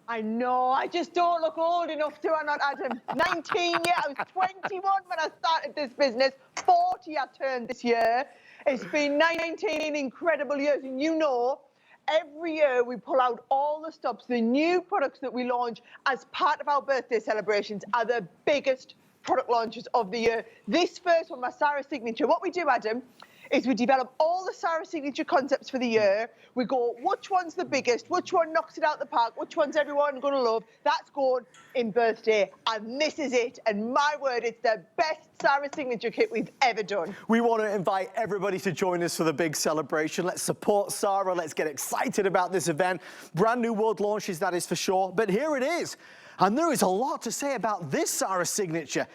I know, I just don't look old enough, do I not, Adam? 19, yeah, I was 21 when I started this business. 40 I turned this year. It's been 19 incredible years, and you know, every year we pull out all the stops. The new products that we launch as part of our birthday celebrations are the biggest product launches of the year. This first one, my Sara signature, what we do, Adam, is we develop all the Sara signature concepts for the year. We go, which one's the biggest? Which one knocks it out the park? Which one's everyone going to love? That's going in birthday. And this is it. And my word, it's the best Sara signature kit we've ever done. We want to invite everybody to join us for the big celebration. Let's support Sara. Let's get excited about this event. Brand new world launches, that is for sure. But here it is. And there is a lot to say about this Sara signature.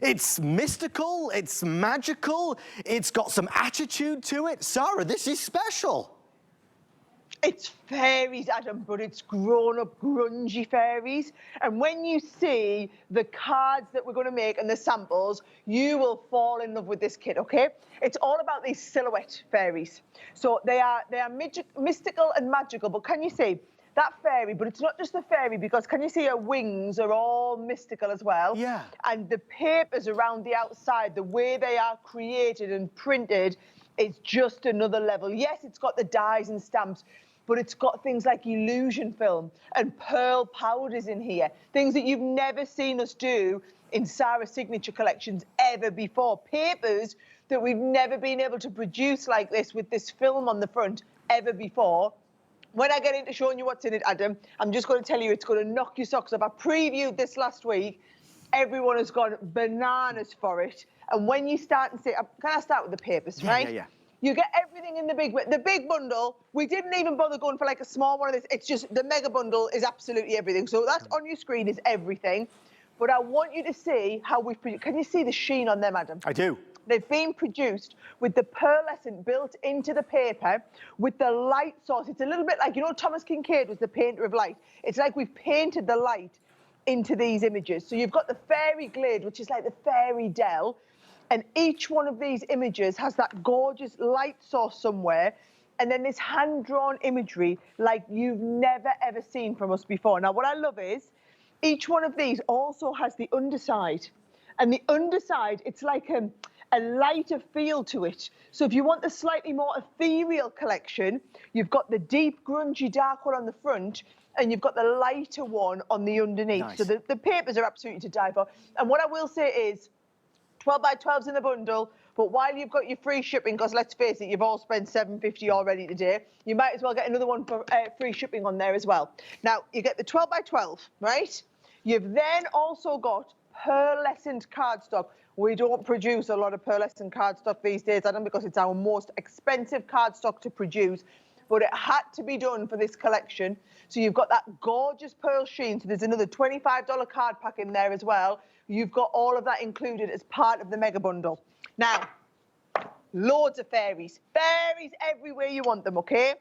It's mystical, it's magical, it's got some attitude to it. Sara, this is special. It's fairies, Adam, but it's grown-up, grungy fairies. And when you see the cards that we're going to make and the samples, you will fall in love with this kit, okay? It's all about these silhouette fairies. So they are mystical and magical, but can you see that fairy? But it's not just the fairy, because can you see her wings are all mystical as well? Yeah. And the papers around the outside, the way they are created and printed, is just another level. Yes, it's got the dies and stamps, but it's got things like illusion film and pearl powders in here, things that you've never seen us do in Sara signature collections ever before. Papers that we've never been able to produce like this with this film on the front ever before. When I get into showing you what's in it, Adam, I'm just going to tell you it's going to knock your socks off. I previewed this last week. Everyone has gone bananas for it. And when you start and say, can I start with the papers, right? Yeah. You get everything in the big bundle. We didn't even bother going for like a small one of this. It's just the mega bundle is absolutely everything. So that's on your screen is everything. But I want you to see how we've produced. Can you see the sheen on them, Adam? I do. They've been produced with the pearlescent built into the paper with the light source. It's a little bit like, you know, Thomas Kincaid was the painter of light. It's like we've painted the light into these images. So you've got the fairy glade, which is like the fairy dell. And each one of these images has that gorgeous light source somewhere. And then this hand-drawn imagery like you've never, ever seen from us before. Now, what I love is each one of these also has the underside. And the underside, it's like a lighter feel to it. So if you want the slightly more ethereal collection, you've got the deep, grungy, dark one on the front, and you've got the lighter one on the underneath. Nice. So the papers are absolutely to die for. And what I will say is, 12 by 12s in the bundle, but while you've got your free shipping, because let's face it, you've all spent $7.50 already today, you might as well get another one for free shipping on there as well. Now, you get the 12 by 12, right? You've then also got pearlescent cardstock. We don't produce a lot of pearlescent cardstock these days, Adam, because it's our most expensive cardstock to produce, but it had to be done for this collection. So you've got that gorgeous pearl sheen. So there's another $25 card pack in there as well. You've got all of that included as part of the mega bundle. Now, loads of fairies. Fairies everywhere you want them, okay?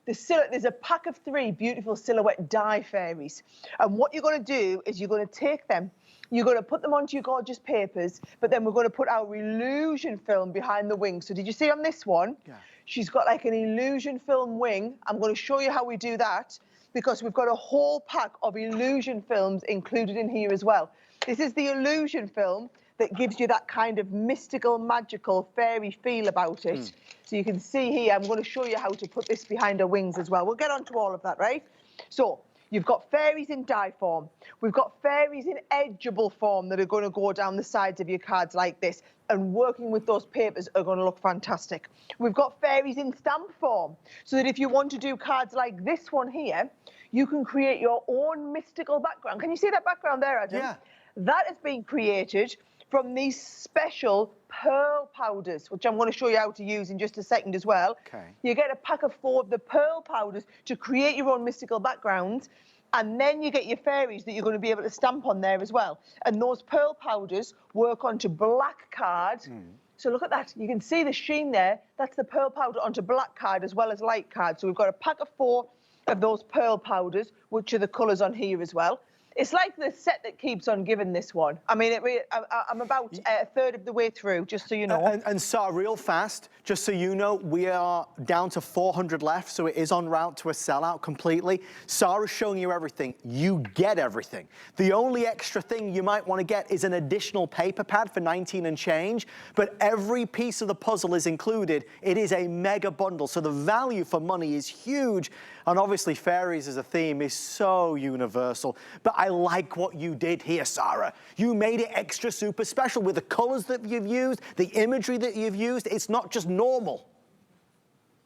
There's a pack of 3 beautiful silhouette die fairies. And what you're going to do is you're going to take them, you're going to put them onto your gorgeous papers, but then we're going to put our illusion film behind the wings. So did you see on this one? Yeah. She's got like an illusion film wing. I'm going to show you how we do that, because we've got a whole pack of illusion films included in here as well. This is the illusion film that gives you that kind of mystical, magical, fairy feel about it. So you can see here, I'm going to show you how to put this behind her wings as well. We'll get onto all of that, right? So you've got fairies in die form. We've got fairies in edgeable form that are going to go down the sides of your cards like this. And working with those papers are going to look fantastic. We've got fairies in stamp form, so that if you want to do cards like this one here, you can create your own mystical background. Can you see that background there, Adam? Yeah. That has been created from these special pearl powders, which I'm going to show you how to use in just a second as well. Okay. You get a pack of 4 of the pearl powders to create your own mystical backgrounds, and then you get your fairies that you're going to be able to stamp on there as well. And those pearl powders work onto black card. So look at that. You can see the sheen there. That's the pearl powder onto black card as well as light card. So we've got a pack of 4 of those pearl powders, which are the colours on here as well. It's like the set that keeps on giving, this one. I mean, I'm about a third of the way through, just so you know. And Sara, real fast, just so you know, we are down to 400 left, so it is en route to a sellout completely. Sara's showing you everything. You get everything. The only extra thing you might want to get is an additional paper pad for 19 and change, but every piece of the puzzle is included. It is a mega bundle, so the value for money is huge. And obviously, fairies as a theme is so universal. But I like what you did here, Sara. You made it extra super special with the colors that you've used, the imagery that you've used. It's not just normal.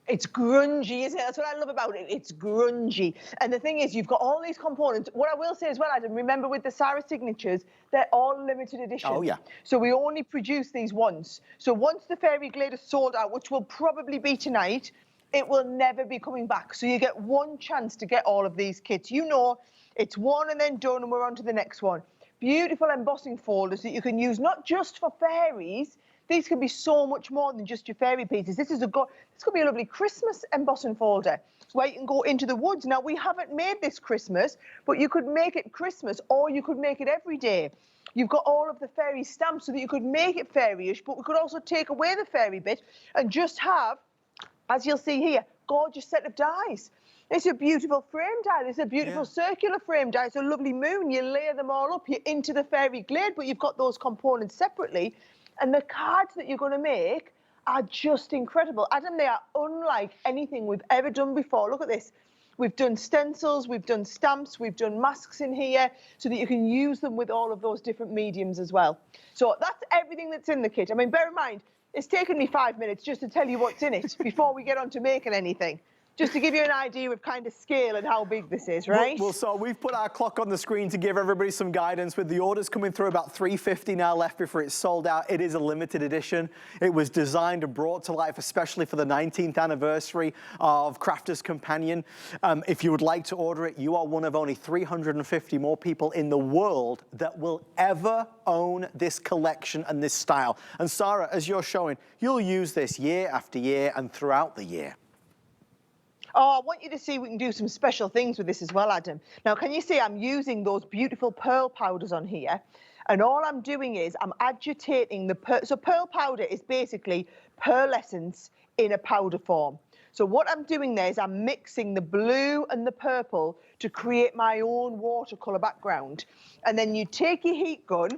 It's grungy, isn't it? That's what I love about it. It's grungy. And the thing is, you've got all these components. What I will say as well, Adam, remember with the Sara signatures, they're all limited edition. Oh, yeah. So we only produce these once. So once the Fairy Glade is sold out, which will probably be tonight, it will never be coming back. So you get one chance to get all of these kits. You know, it's one and then done, and we're on to the next one. Beautiful embossing folders that you can use not just for fairies. These can be so much more than just your fairy pieces. This could be a lovely Christmas embossing folder where you can go into the woods. Now, we haven't made this Christmas, but you could make it Christmas or you could make it every day. You've got all of the fairy stamps so that you could make it fairy-ish, but we could also take away the fairy bit and just have, as you'll see here, gorgeous set of dies. It's a beautiful frame die. It's a beautiful circular frame die. It's a lovely moon. You layer them all up. You're into the Fairy Glade, but you've got those components separately. And the cards that you're going to make are just incredible. Adam, they are unlike anything we've ever done before. Look at this. We've done stencils, we've done stamps, we've done masks in here so that you can use them with all of those different mediums as well. So that's everything that's in the kit. I mean, bear in mind, it's taken me 5 minutes just to tell you what's in it before we get on to making anything. Just to give you an idea of kind of scale and how big this is, right? Well, so we've put our clock on the screen to give everybody some guidance. With the orders coming through, about 350 now left before it's sold out. It is a limited edition. It was designed and brought to life especially for the 19th anniversary of Crafter's Companion. If you would like to order it, you are one of only 350 more people in the world that will ever own this collection and this style. And Sara, as you're showing, you'll use this year after year and throughout the year. Oh, I want you to see we can do some special things with this as well, Adam. Now, can you see I'm using those beautiful pearl powders on here? And all I'm doing is I'm agitating the pearl. So pearl powder is basically pearl essence in a powder form. So what I'm doing there is I'm mixing the blue and the purple to create my own watercolour background. And then you take your heat gun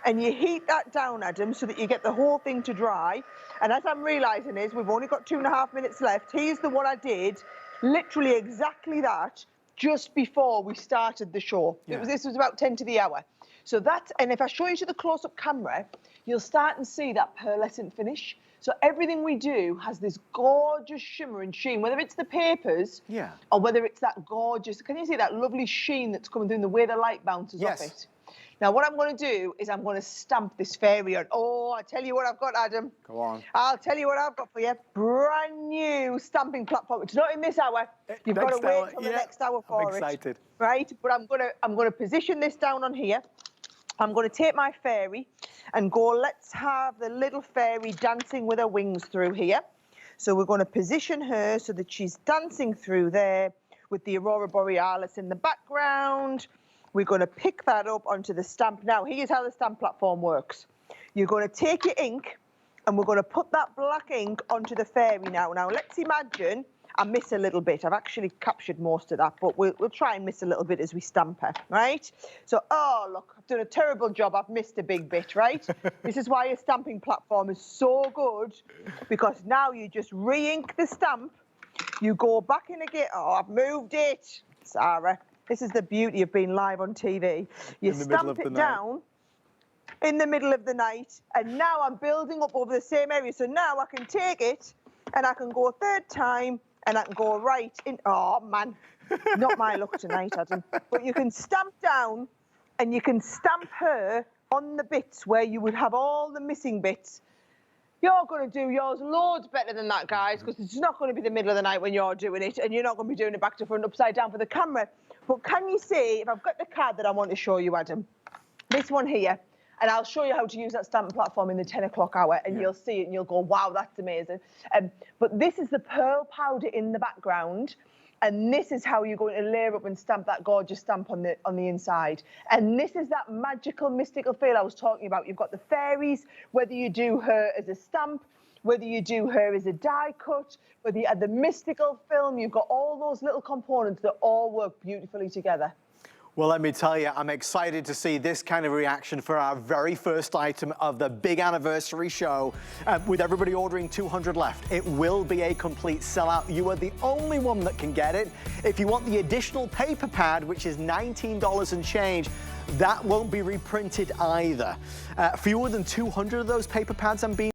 and you heat that down, Adam, so that you get the whole thing to dry. And as I'm realising is we've only got 2.5 minutes left. Here's the one I did. Literally exactly that just before we started the show. Yeah. This was about 10 to the hour. So that, and if I show you to the close-up camera, you'll start and see that pearlescent finish. So everything we do has this gorgeous shimmer and sheen, whether it's the papers or whether it's that gorgeous, can you see that lovely sheen that's coming through in the way the light bounces off it? Now, what I'm going to do is I'm going to stamp this fairy on. Oh, I tell you what I've got, Adam. Go on. I'll tell you what I've got for you. Brand new stamping platform. It's not in this hour. You've got to wait till the next hour for it. I'm excited. Right? But I'm going to position this down on here. I'm going to take my fairy and go, let's have the little fairy dancing with her wings through here. So we're going to position her so that she's dancing through there with the Aurora Borealis in the background. We're going to pick that up onto the stamp. Now, here's how the stamp platform works. You're going to take your ink and we're going to put that black ink onto the fairy now. Now, let's imagine I miss a little bit. I've actually captured most of that, but we'll try and miss a little bit as we stamp her, right? So, oh, look, I've done a terrible job. I've missed a big bit, right? This is why a stamping platform is so good, because now you just re-ink the stamp. You go back in again. Oh, I've moved it, Sara. This is the beauty of being live on TV. You stamp it down in the middle of the night, and now I'm building up over the same area. So now I can take it, and I can go a third time, and I can go right in. Oh, man, not my luck tonight, Adam. But you can stamp down, and you can stamp her on the bits where you would have all the missing bits. You're going to do yours loads better than that, guys, because it's not going to be the middle of the night when you're doing it, and you're not going to be doing it back to front, upside down for the camera. But can you see, if I've got the card that I want to show you, Adam, this one here, and I'll show you how to use that stamping platform in the 10 o'clock hour, and you'll see it, and you'll go, wow, that's amazing. But this is the pearl powder in the background. And this is how you're going to layer up and stamp that gorgeous stamp on the inside. And this is that magical, mystical feel I was talking about. You've got the fairies, whether you do her as a stamp, whether you do her as a die cut, whether you add the mystical film, you've got all those little components that all work beautifully together. Well, let me tell you, I'm excited to see this kind of reaction for our very first item of the big anniversary show. With everybody ordering 200 left, it will be a complete sellout. You are the only one that can get it. If you want the additional paper pad, which is $19 and change, that won't be reprinted either. Fewer than 200 of those paper pads, I'm being